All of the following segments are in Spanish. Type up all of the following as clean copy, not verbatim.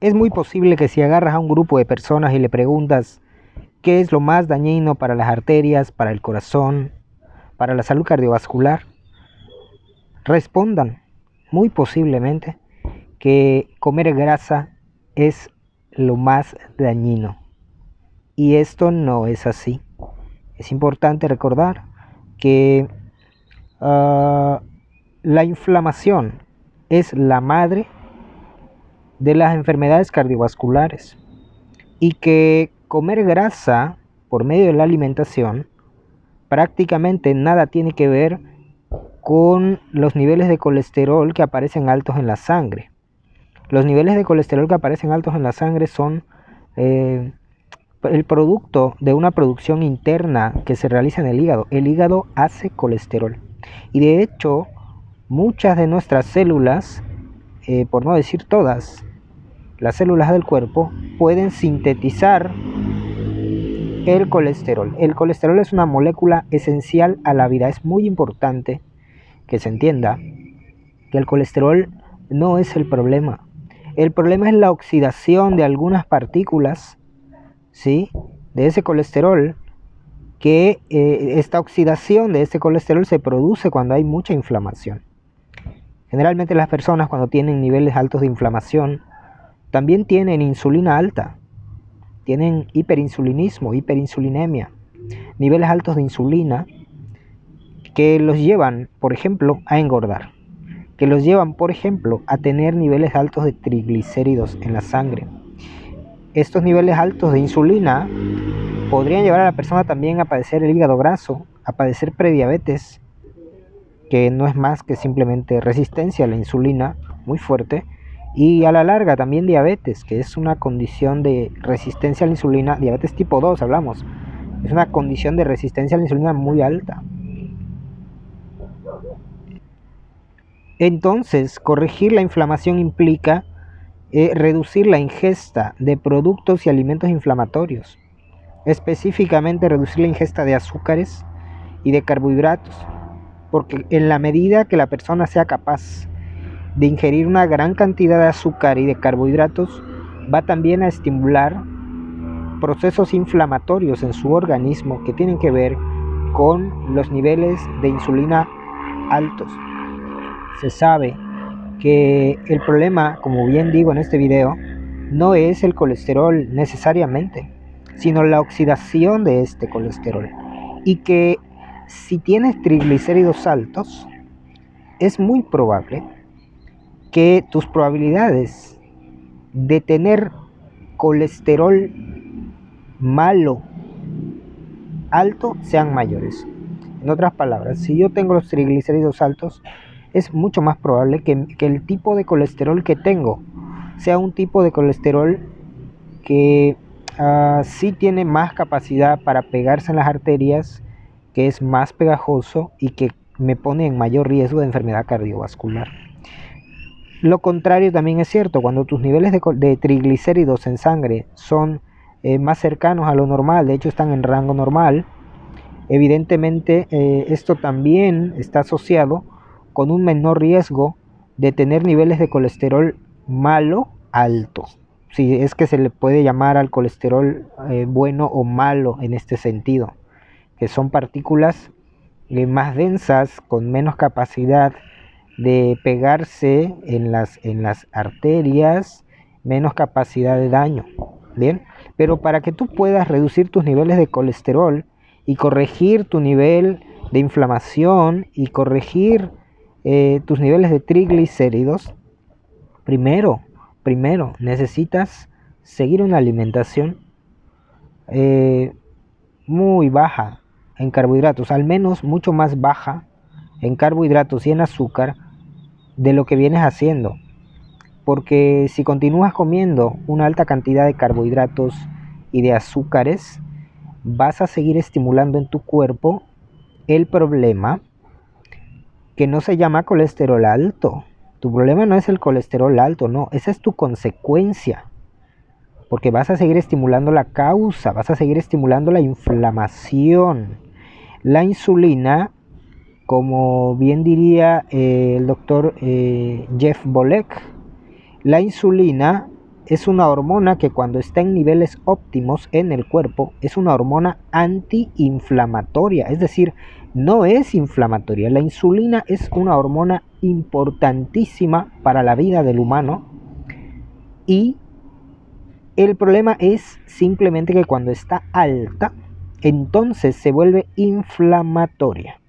Es muy posible que si agarras a un grupo de personas y le preguntas qué es lo más dañino para las arterias, para el corazón, para la salud cardiovascular, respondan muy posiblemente que comer grasa es lo más dañino. Y esto no es así. Es importante recordar que la inflamación es la madre de las enfermedades cardiovasculares y que comer grasa por medio de la alimentación prácticamente nada tiene que ver con los niveles de colesterol que aparecen altos en la sangre. Los niveles de colesterol que aparecen altos en la sangre son el producto de una producción interna que se realiza en el hígado. El hígado hace colesterol y de hecho muchas de nuestras células, por no decir todas, las células del cuerpo pueden sintetizar el colesterol. El colesterol es una molécula esencial a la vida. Es muy importante que se entienda que el colesterol no es el problema. El problema es la oxidación de algunas partículas, ¿sí?, de ese colesterol, que esta oxidación de ese colesterol se produce cuando hay mucha inflamación. Generalmente las personas cuando tienen niveles altos de inflamación también tienen insulina alta, tienen hiperinsulinismo, hiperinsulinemia, niveles altos de insulina que los llevan, por ejemplo, a engordar, que los llevan, por ejemplo, a tener niveles altos de triglicéridos en la sangre. Estos niveles altos de insulina podrían llevar a la persona también a padecer el hígado graso, a padecer prediabetes, que no es más que simplemente resistencia a la insulina muy fuerte, y a la larga también diabetes, que es una condición de resistencia a la insulina, diabetes tipo 2 hablamos, es una condición de resistencia a la insulina muy alta. Entonces, corregir la inflamación implica reducir la ingesta de productos y alimentos inflamatorios, específicamente reducir la ingesta de azúcares y de carbohidratos, porque en la medida que la persona sea capaz de ingerir una gran cantidad de azúcar y de carbohidratos, va también a estimular procesos inflamatorios en su organismo que tienen que ver con los niveles de insulina altos. Se sabe que el problema, como bien digo en este video, no es el colesterol necesariamente, sino la oxidación de este colesterol. Y que si tienes triglicéridos altos, es muy probable que tus probabilidades de tener colesterol malo alto sean mayores. En otras palabras, si yo tengo los triglicéridos altos, es mucho más probable que el tipo de colesterol que tengo sea un tipo de colesterol que sí tiene más capacidad para pegarse en las arterias, que es más pegajoso y que me pone en mayor riesgo de enfermedad cardiovascular. Lo contrario también es cierto. Cuando tus niveles de triglicéridos en sangre son más cercanos a lo normal, de hecho están en rango normal, evidentemente esto también está asociado con un menor riesgo de tener niveles de colesterol malo alto. Si es que se le puede llamar al colesterol bueno o malo en este sentido, que son partículas más densas, con menos capacidad de pegarse en las arterias, menos capacidad de daño. Bien, pero para que tú puedas reducir tus niveles de colesterol y corregir tu nivel de inflamación y corregir tus niveles de triglicéridos, primero necesitas seguir una alimentación muy baja en carbohidratos, al menos mucho más baja en carbohidratos y en azúcar de lo que vienes haciendo. Porque si continúas comiendo una alta cantidad de carbohidratos y de azúcares, vas a seguir estimulando en tu cuerpo el problema que no se llama colesterol alto. Tu problema no es el colesterol alto, no, esa es tu consecuencia. Porque vas a seguir estimulando la causa, vas a seguir estimulando la inflamación. La insulina, como bien diría el doctor Jeff Volek, la insulina es una hormona que cuando está en niveles óptimos en el cuerpo es una hormona antiinflamatoria, es decir, no es inflamatoria. La insulina es una hormona importantísima para la vida del humano y el problema es simplemente que cuando está alta, entonces se vuelve inflamatoria.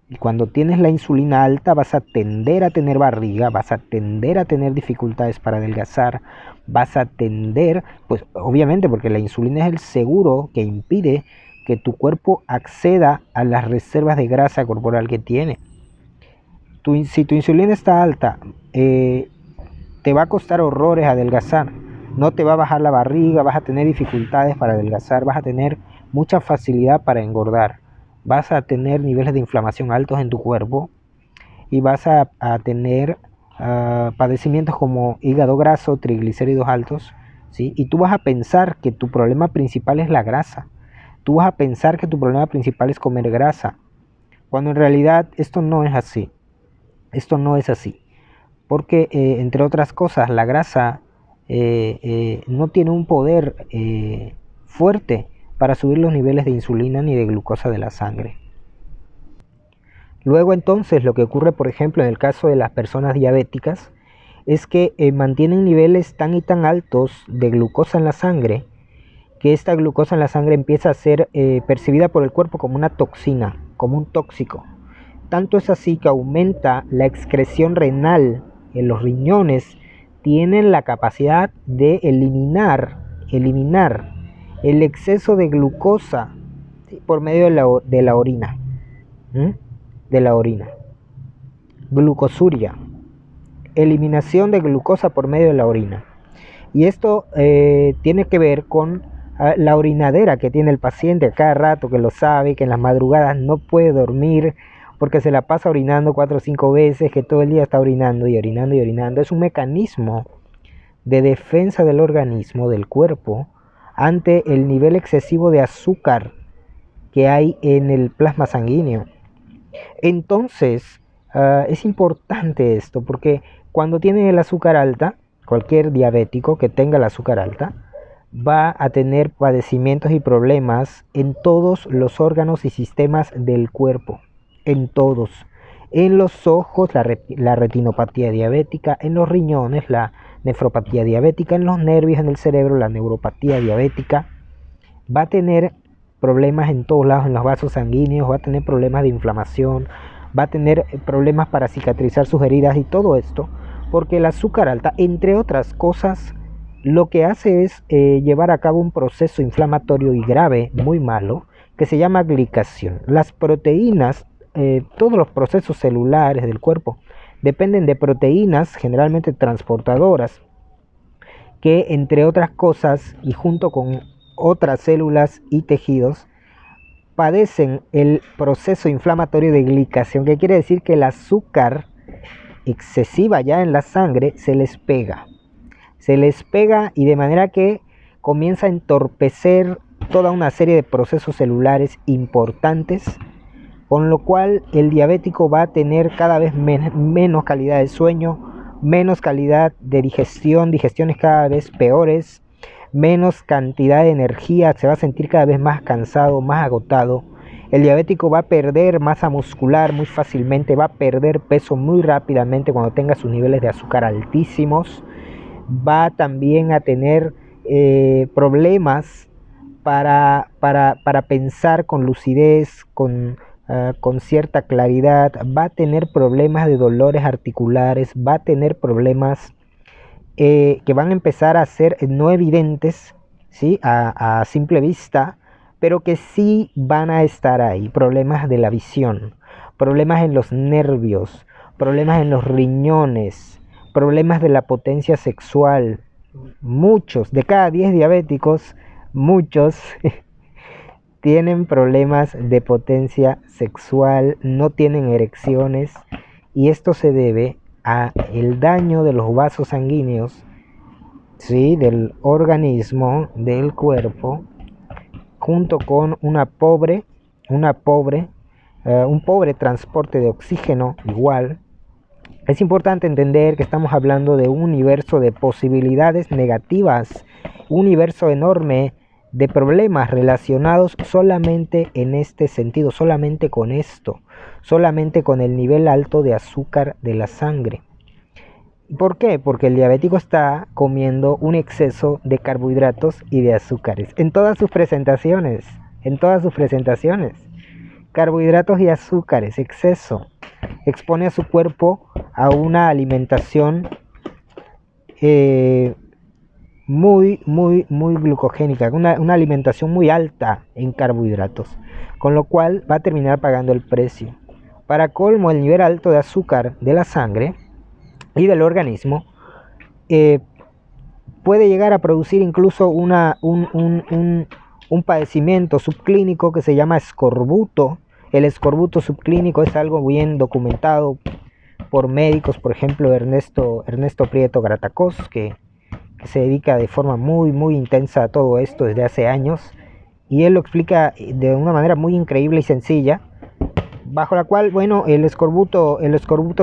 Y cuando tienes la insulina alta vas a tender a tener barriga, vas a tender a tener dificultades para adelgazar, vas a tender, pues obviamente porque la insulina es el seguro que impide que tu cuerpo acceda a las reservas de grasa corporal que tiene. Si tu insulina está alta, te va a costar horrores adelgazar, no te va a bajar la barriga, vas a tener dificultades para adelgazar, vas a tener mucha facilidad para engordar, vas a tener niveles de inflamación altos en tu cuerpo y vas a tener padecimientos como hígado graso, triglicéridos altos, ¿sí? Y tú vas a pensar que tu problema principal es la grasa, tú vas a pensar que tu problema principal es comer grasa, cuando en realidad esto no es así, esto no es así. Porque, entre otras cosas, la grasa no tiene un poder fuerte para subir los niveles de insulina ni de glucosa de la sangre. Luego entonces lo que ocurre, por ejemplo, en el caso de las personas diabéticas, es que mantienen niveles tan y tan altos de glucosa en la sangre, que esta glucosa en la sangre empieza a ser percibida por el cuerpo como una toxina, como un tóxico. Tanto es así que aumenta la excreción renal. En los riñones tienen la capacidad de eliminar el exceso de glucosa, ¿sí? Por medio de la orina. De la orina. Glucosuria. Eliminación de glucosa por medio de la orina. Y esto tiene que ver con la orinadera que tiene el paciente a cada rato, que lo sabe, que en las madrugadas no puede dormir porque se la pasa orinando 4 o 5 veces, que todo el día está orinando y orinando y orinando. Es un mecanismo de defensa del organismo, del cuerpo, ante el nivel excesivo de azúcar que hay en el plasma sanguíneo. Entonces, es importante esto, porque cuando tiene el azúcar alta, cualquier diabético que tenga el azúcar alta, va a tener padecimientos y problemas en todos los órganos y sistemas del cuerpo. En todos. En los ojos, la retinopatía diabética, en los riñones, la nefropatía diabética, en los nervios, en el cerebro, la neuropatía diabética. Va a tener problemas en todos lados, en los vasos sanguíneos, va a tener problemas de inflamación, va a tener problemas para cicatrizar sus heridas y todo esto, porque el azúcar alta, entre otras cosas, lo que hace es llevar a cabo un proceso inflamatorio y grave, muy malo, que se llama glicación. Las proteínas, todos los procesos celulares del cuerpo dependen de proteínas generalmente transportadoras que, entre otras cosas y junto con otras células y tejidos, padecen el proceso inflamatorio de glicación, que quiere decir que el azúcar excesiva ya en la sangre se les pega y de manera que comienza a entorpecer toda una serie de procesos celulares importantes, con lo cual el diabético va a tener cada vez menos calidad de sueño, menos calidad de digestiones cada vez peores, menos cantidad de energía, se va a sentir cada vez más cansado, más agotado. El diabético va a perder masa muscular muy fácilmente, va a perder peso muy rápidamente cuando tenga sus niveles de azúcar altísimos. Va también a tener problemas para pensar con lucidez, con cierta claridad, va a tener problemas de dolores articulares, va a tener problemas que van a empezar a ser no evidentes, ¿sí? A simple vista, pero que sí van a estar ahí. Problemas de la visión, problemas en los nervios, problemas en los riñones, problemas de la potencia sexual. Muchos, de cada 10 diabéticos, muchos tienen problemas de potencia sexual, no tienen erecciones, y esto se debe a el daño de los vasos sanguíneos, ¿sí? Del organismo, del cuerpo, junto con un pobre transporte de oxígeno igual. Es importante entender que estamos hablando de un universo de posibilidades negativas, un universo enorme de problemas relacionados solamente en este sentido, solamente con esto, solamente con el nivel alto de azúcar de la sangre. ¿Por qué? Porque el diabético está comiendo un exceso de carbohidratos y de azúcares en todas sus presentaciones, en todas sus presentaciones. Carbohidratos y azúcares, exceso, expone a su cuerpo a una alimentación muy glucogénica, una alimentación muy alta en carbohidratos, con lo cual va a terminar pagando el precio. Para colmo, el nivel alto de azúcar de la sangre y del organismo puede llegar a producir incluso un padecimiento subclínico que se llama escorbuto. El escorbuto subclínico es algo bien documentado por médicos, por ejemplo Ernesto Prieto Gratacós, que se dedica de forma muy intensa a todo esto desde hace años, y él lo explica de una manera muy increíble y sencilla, bajo la cual, bueno, el escorbuto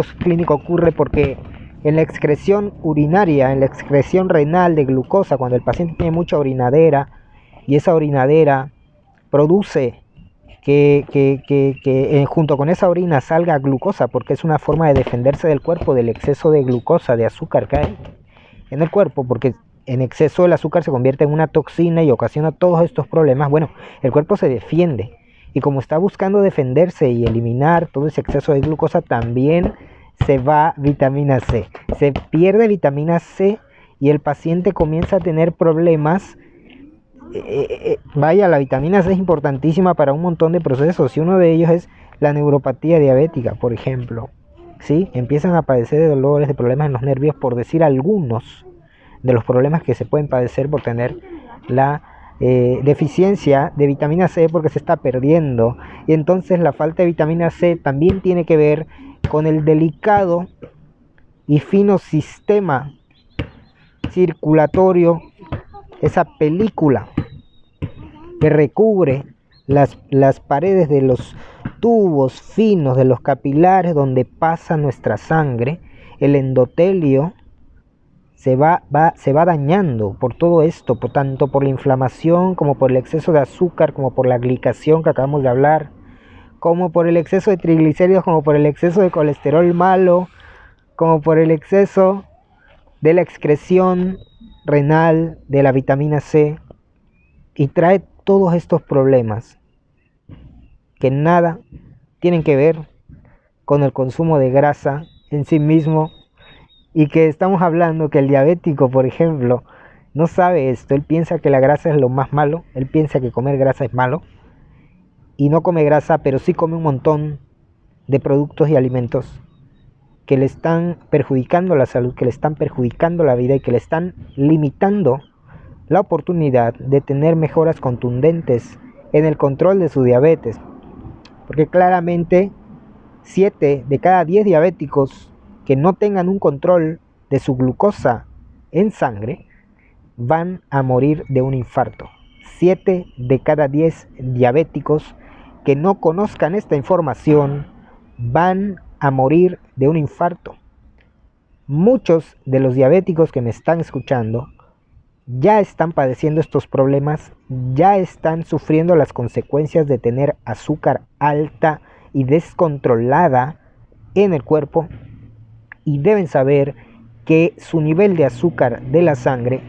subclínico ocurre porque en la excreción urinaria, en la excreción renal de glucosa, cuando el paciente tiene mucha orinadera y esa orinadera produce que junto con esa orina salga glucosa, porque es una forma de defenderse del cuerpo del exceso de glucosa, de azúcar que hay en el cuerpo, porque en exceso el azúcar se convierte en una toxina y ocasiona todos estos problemas. Bueno, el cuerpo se defiende y como está buscando defenderse y eliminar todo ese exceso de glucosa, también se va vitamina C, se pierde vitamina C y el paciente comienza a tener problemas. Vaya, la vitamina C es importantísima para un montón de procesos y uno de ellos es la neuropatía diabética, por ejemplo. ¿Sí? Empiezan a padecer de dolores, de problemas en los nervios, por decir algunos de los problemas que se pueden padecer por tener la deficiencia de vitamina C, porque se está perdiendo. Y entonces la falta de vitamina C también tiene que ver con el delicado y fino sistema circulatorio, esa película que recubre las paredes de los tubos finos, de los capilares donde pasa nuestra sangre. El endotelio se va dañando por todo esto, tanto por la inflamación como por el exceso de azúcar, como por la glicación que acabamos de hablar, como por el exceso de triglicéridos, como por el exceso de colesterol malo, como por el exceso de la excreción renal de la vitamina C, y trae todos estos problemas que nada tienen que ver con el consumo de grasa en sí mismo, y que estamos hablando que el diabético, por ejemplo, no sabe esto. Él piensa que la grasa es lo más malo, él piensa que comer grasa es malo y no come grasa, pero sí come un montón de productos y alimentos que le están perjudicando la salud, que le están perjudicando la vida y que le están limitando la oportunidad de tener mejoras contundentes en el control de su diabetes. Porque claramente 7 de cada 10 diabéticos que no tengan un control de su glucosa en sangre van a morir de un infarto. 7 de cada 10 diabéticos que no conozcan esta información van a morir de un infarto. Muchos de los diabéticos que me están escuchando ya están padeciendo estos problemas, ya están sufriendo las consecuencias de tener azúcar alta y descontrolada en el cuerpo, y deben saber que su nivel de azúcar de la sangre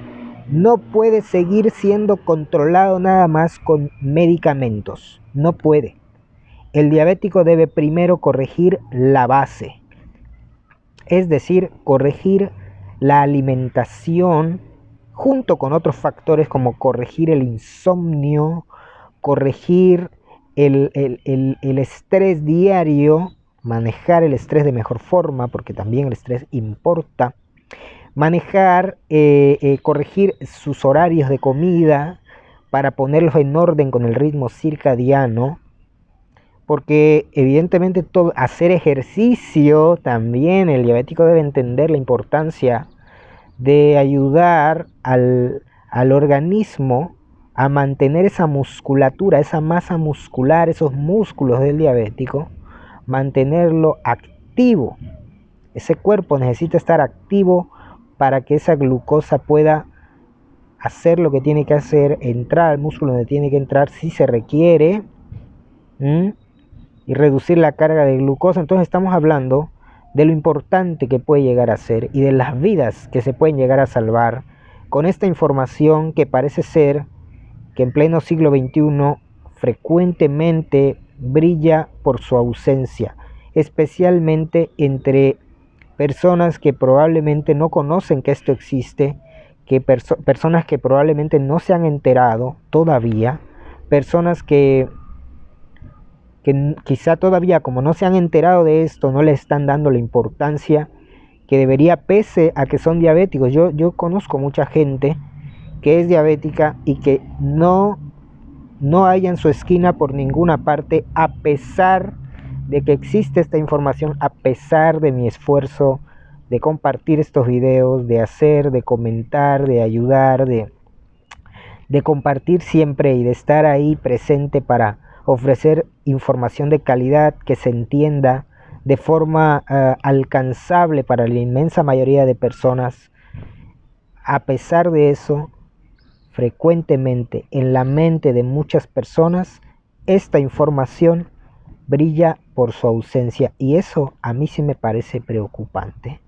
no puede seguir siendo controlado nada más con medicamentos. No puede. El diabético debe primero corregir la base, es decir, corregir la alimentación junto con otros factores como corregir el insomnio, corregir el estrés diario, manejar el estrés de mejor forma, porque también el estrés importa, corregir sus horarios de comida para ponerlos en orden con el ritmo circadiano, porque evidentemente hacer ejercicio también, el diabético debe entender la importancia de ayudar al organismo a mantener esa musculatura, esa masa muscular, esos músculos del diabético, mantenerlo activo. Ese cuerpo necesita estar activo para que esa glucosa pueda hacer lo que tiene que hacer, entrar al músculo donde tiene que entrar si se requiere, y reducir la carga de glucosa. Entonces estamos hablando de lo importante que puede llegar a ser y de las vidas que se pueden llegar a salvar con esta información que parece ser que en pleno siglo XXI frecuentemente brilla por su ausencia, especialmente entre personas que probablemente no conocen que esto existe, que personas que probablemente no se han enterado todavía, personas que quizá todavía como no se han enterado de esto, no le están dando la importancia que debería, pese a que son diabéticos. Yo conozco mucha gente que es diabética y que no hallan su esquina por ninguna parte, a pesar de que existe esta información, a pesar de mi esfuerzo de compartir estos videos, de hacer, de comentar, de ayudar, de compartir siempre y de estar ahí presente para ofrecer información de calidad que se entienda de forma alcanzable para la inmensa mayoría de personas. A pesar de eso, frecuentemente en la mente de muchas personas esta información brilla por su ausencia, y eso a mí sí me parece preocupante.